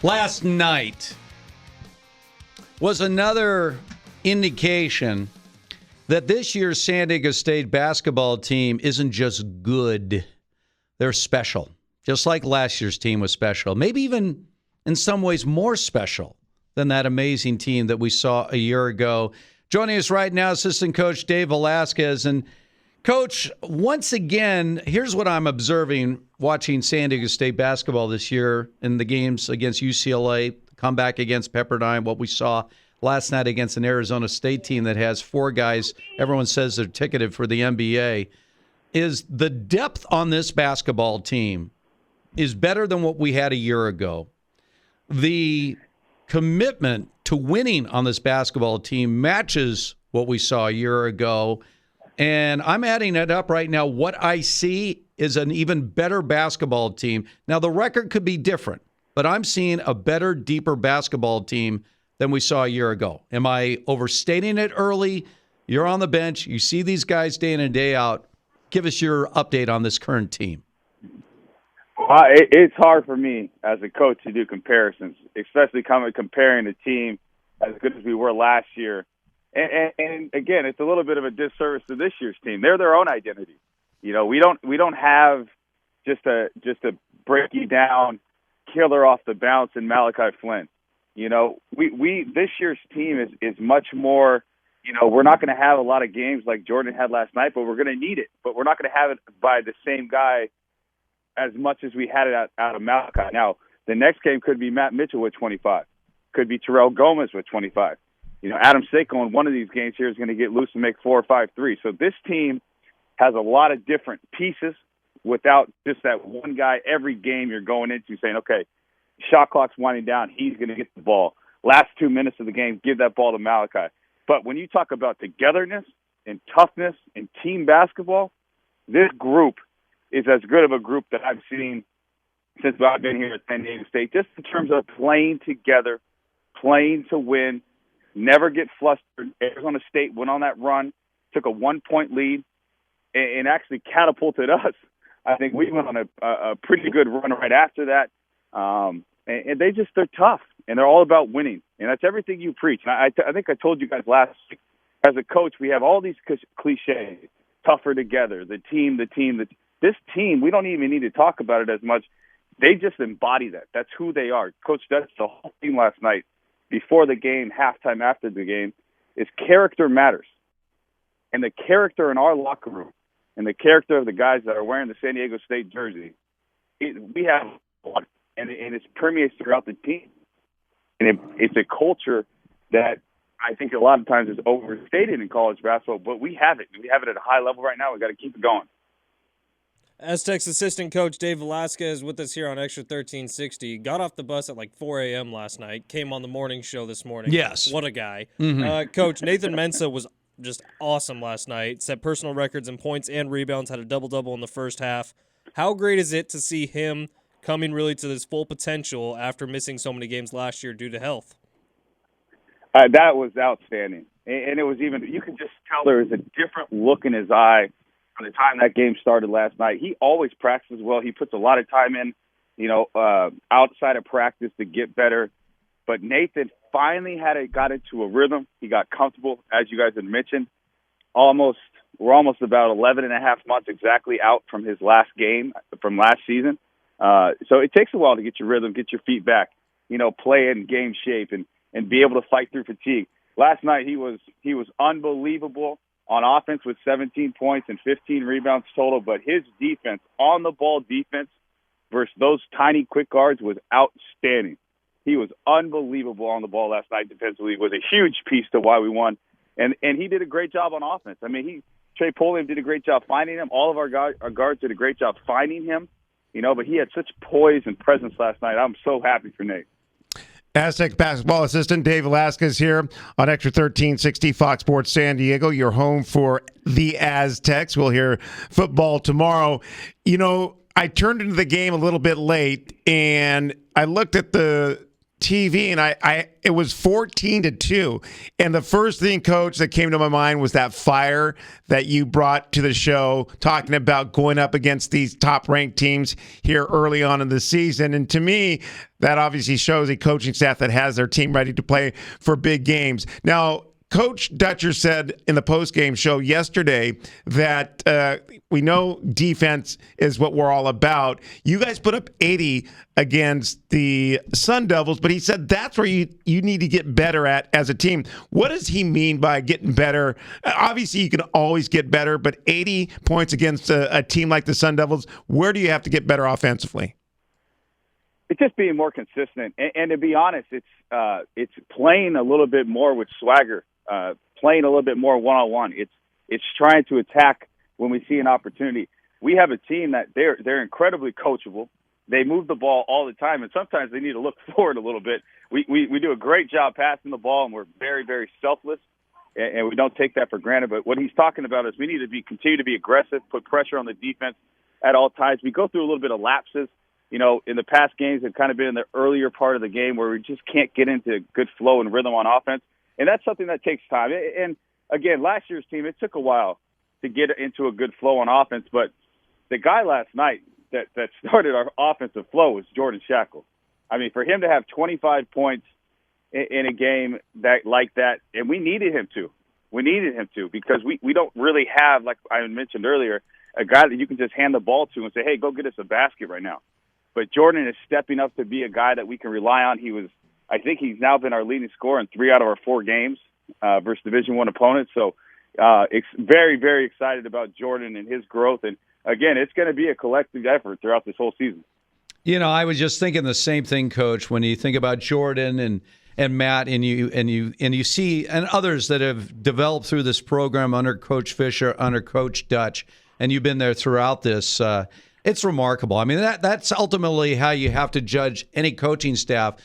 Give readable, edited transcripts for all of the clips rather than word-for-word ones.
Last night was another indication that this year's San Diego State basketball team isn't just good. They're special. Just like last year's team was special. Maybe even in some ways more special than that amazing team that we saw a year ago. Joining us right now, assistant coach Dave Velasquez. And Coach, once again, here's what I'm observing watching San Diego State basketball this year in the games against UCLA, comeback against Pepperdine, what we saw last night against an Arizona State team that has four guys everyone says they're ticketed for the NBA, is the depth on this basketball team is better than what we had a year ago. The commitment to winning on this basketball team matches what we saw a year ago. And I'm adding it up right now. What I see is an even better basketball team. Now, the record could be different, but I'm seeing a better, deeper basketball team than we saw a year ago. Am I overstating it early? You're on the bench. You see these guys day in and day out. Give us your update on this current team. It's hard for me as a coach to do comparisons, especially comparing a team as good as we were last year. And again, it's a little bit of a disservice to this year's team. They're their own identity. You know, we don't have just a break you down killer off the bounce in Malachi Flynn. You know, we this year's team is much more. You know, we're not going to have a lot of games like Jordan had last night, but we're going to need it. But we're not going to have it by the same guy as much as we had it out of Malachi. Now, the next game could be Matt Mitchell with 25. Could be Terrell Gomez with 25. You know, Adam Seiko in one of these games here is going to get loose and make 4 or 5 threes. So this team has a lot of different pieces without just that one guy every game you're going into saying, okay, shot clock's winding down, he's going to get the ball. Last 2 minutes of the game, give that ball to Malachi. But when you talk about togetherness and toughness and team basketball, this group is as good of a group that I've seen since I've been here at San Diego State, just in terms of playing together, playing to win, never get flustered. Arizona State went on that run, took a 1-point lead, and actually catapulted us. I think we went on a pretty good run right after that. And they're tough, and they're all about winning. And that's everything you preach. And I think I told you guys last week, as a coach, we have all these cliches, tougher together, the team. This team, we don't even need to talk about it as much. They just embody that. That's who they are. Coach, that's the whole team last night, before the game, halftime, after the game, is character matters. And the character in our locker room and the character of the guys that are wearing the San Diego State jersey, we have a lot, and it permeates throughout the team. And it's a culture that I think a lot of times is overstated in college basketball, but we have it. We have it at a high level right now. We've got to keep it going. Aztecs assistant coach Dave Velasquez with us here on Xtra 1360. Got off the bus at like 4 a.m. last night. Came on the morning show this morning. Yes. What a guy. Mm-hmm. Coach, Nathan Mensah was just awesome last night. Set personal records in points and rebounds. Had a double-double in the first half. How great is it to see him coming really to his full potential after missing so many games last year due to health? That was outstanding. And it was even, you could just tell there was a different look in his eye from the time that game started last night. He always practices well. He puts a lot of time in, outside of practice to get better. But Nathan finally got into a rhythm. He got comfortable, as you guys had mentioned. We're almost about 11 and a half months exactly out from his last game from last season. So it takes a while to get your rhythm, get your feet back, play in game shape and be able to fight through fatigue. Last night he was unbelievable on offense with 17 points and 15 rebounds total, but his defense, on-the-ball defense versus those tiny quick guards was outstanding. He was unbelievable on the ball last night defensively. It was a huge piece to why we won. And he did a great job on offense. I mean, Trey Polian did a great job finding him. All of our guards did a great job finding him, but he had such poise and presence last night. I'm so happy for Nate. Aztec basketball assistant Dave Velasquez here on Xtra 1360 Fox Sports San Diego, your home for the Aztecs. We'll hear football tomorrow. I turned into the game a little bit late, and I looked at the TV, and it was 14-2. And the first thing, Coach, that came to my mind was that fire that you brought to the show, talking about going up against these top-ranked teams here early on in the season. And to me, that obviously shows a coaching staff that has their team ready to play for big games. Now, Coach Dutcher said in the postgame show yesterday that we know defense is what we're all about. You guys put up 80 against the Sun Devils, but he said that's where you need to get better at as a team. What does he mean by getting better? Obviously, you can always get better, but 80 points against a team like the Sun Devils, where do you have to get better offensively? It's just being more consistent, and to be honest, it's playing a little bit more with swagger. Playing a little bit more one-on-one. It's trying to attack when we see an opportunity. We have a team that they're incredibly coachable. They move the ball all the time, and sometimes they need to look forward a little bit. We do a great job passing the ball, and we're very, very selfless, and we don't take that for granted. But what he's talking about is we need to continue to be aggressive, put pressure on the defense at all times. We go through a little bit of lapses. In the past games, have kind of been in the earlier part of the game where we just can't get into good flow and rhythm on offense. And that's something that takes time. And, again, last year's team, it took a while to get into a good flow on offense. But the guy last night that started our offensive flow was Jordan Shackle. I mean, for him to have 25 points in a game like that, and we needed him to. We needed him to because we don't really have, like I mentioned earlier, a guy that you can just hand the ball to and say, hey, go get us a basket right now. But Jordan is stepping up to be a guy that we can rely on. I think he's now been our leading scorer in 3 out of our 4 games versus Division I opponents. So very, very excited about Jordan and his growth. And, again, it's going to be a collective effort throughout this whole season. I was just thinking the same thing, Coach, when you think about Jordan and Matt and you see and others that have developed through this program under Coach Fisher, under Coach Dutch, and you've been there throughout this. It's remarkable. I mean, that's ultimately how you have to judge any coaching staff.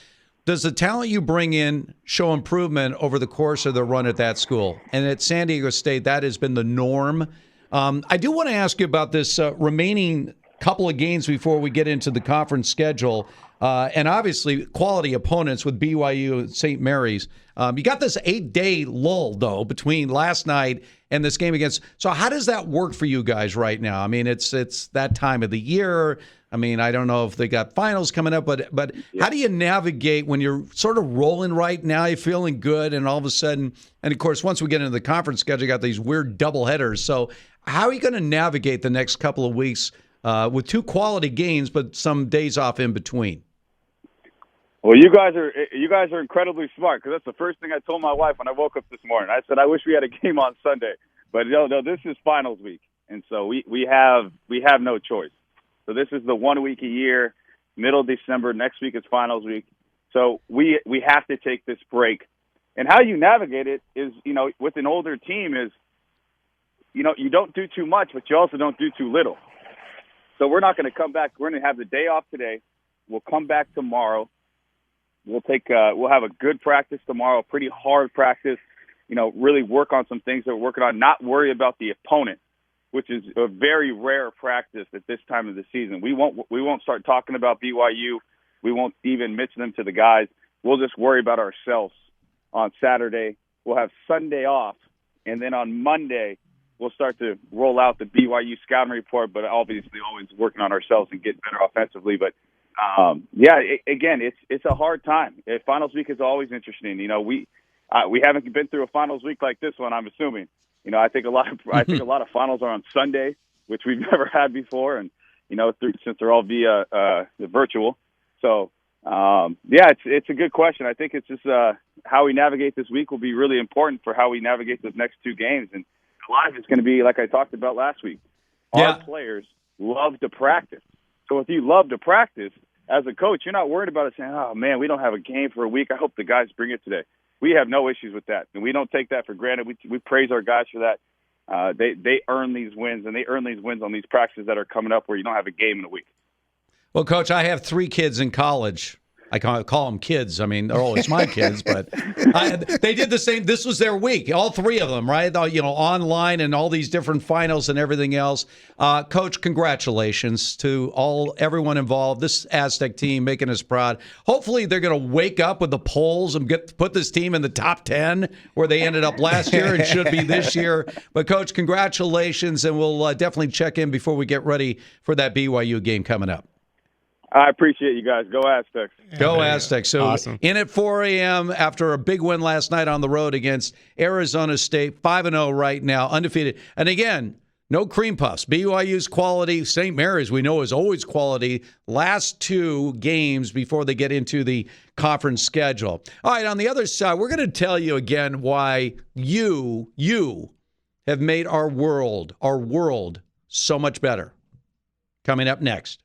Does the talent you bring in show improvement over the course of the run at that school? And at San Diego State, that has been the norm. I do want to ask you about this remaining couple of games before we get into the conference schedule. And obviously, quality opponents with BYU and St. Mary's. You got this 8-day lull, though, between last night and this game against. So how does that work for you guys right now? I mean, it's that time of the year. I mean, I don't know if they got finals coming up, but how do you navigate when you're sort of rolling right now, you're feeling good, and all of a sudden, and of course, once we get into the conference schedule, you got these weird double headers. So how are you going to navigate the next couple of weeks with 2 quality games, but some days off in between? Well, you guys are incredibly smart because that's the first thing I told my wife when I woke up this morning. I said, I wish we had a game on Sunday, but no, this is finals week, and so we have no choice. So this is the 1 week a year, middle of December. Next week is finals week. So we have to take this break. And how you navigate it is, with an older team is, you don't do too much, but you also don't do too little. So we're not going to come back. We're going to have the day off today. We'll come back tomorrow. We'll have a good practice tomorrow, a pretty hard practice, really work on some things that we're working on, not worry about the opponent, which is a very rare practice at this time of the season. We won't start talking about BYU. We won't even mention them to the guys. We'll just worry about ourselves on Saturday. We'll have Sunday off, and then on Monday we'll start to roll out the BYU scouting report, but obviously always working on ourselves and getting better offensively. But, again, it's a hard time. Finals week is always interesting. We haven't been through a finals week like this one, I'm assuming. I think a lot of finals are on Sunday, which we've never had before, and since they're all via the virtual. So it's a good question. I think it's just how we navigate this week will be really important for how we navigate those next 2 games, and a lot of it's going to be like I talked about last week. Our players love to practice. So if you love to practice as a coach, you're not worried about it saying, "Oh man, we don't have a game for a week. I hope the guys bring it today." We have no issues with that, and we don't take that for granted. We praise our guys for that. They earn these wins, and they earn these wins on these practices that are coming up where you don't have a game in a week. Well, Coach, I have 3 kids in college. I call them kids. I mean, they're always my kids, but they did the same. This was their week, all three of them, right? Online and all these different finals and everything else. Coach, congratulations to everyone involved. This Aztec team making us proud. Hopefully, they're going to wake up with the polls and put this team in the top 10 where they ended up last year and should be this year. But Coach, congratulations, and we'll definitely check in before we get ready for that BYU game coming up. I appreciate you guys. Go Aztecs. Go Aztecs. So awesome. In at 4 a.m. after a big win last night on the road against Arizona State, 5-0 right now, undefeated. And again, no cream puffs. BYU's quality. St. Mary's, we know, is always quality. Last two games before they get into the conference schedule. All right, on the other side, we're going to tell you again why you have made our world so much better. Coming up next.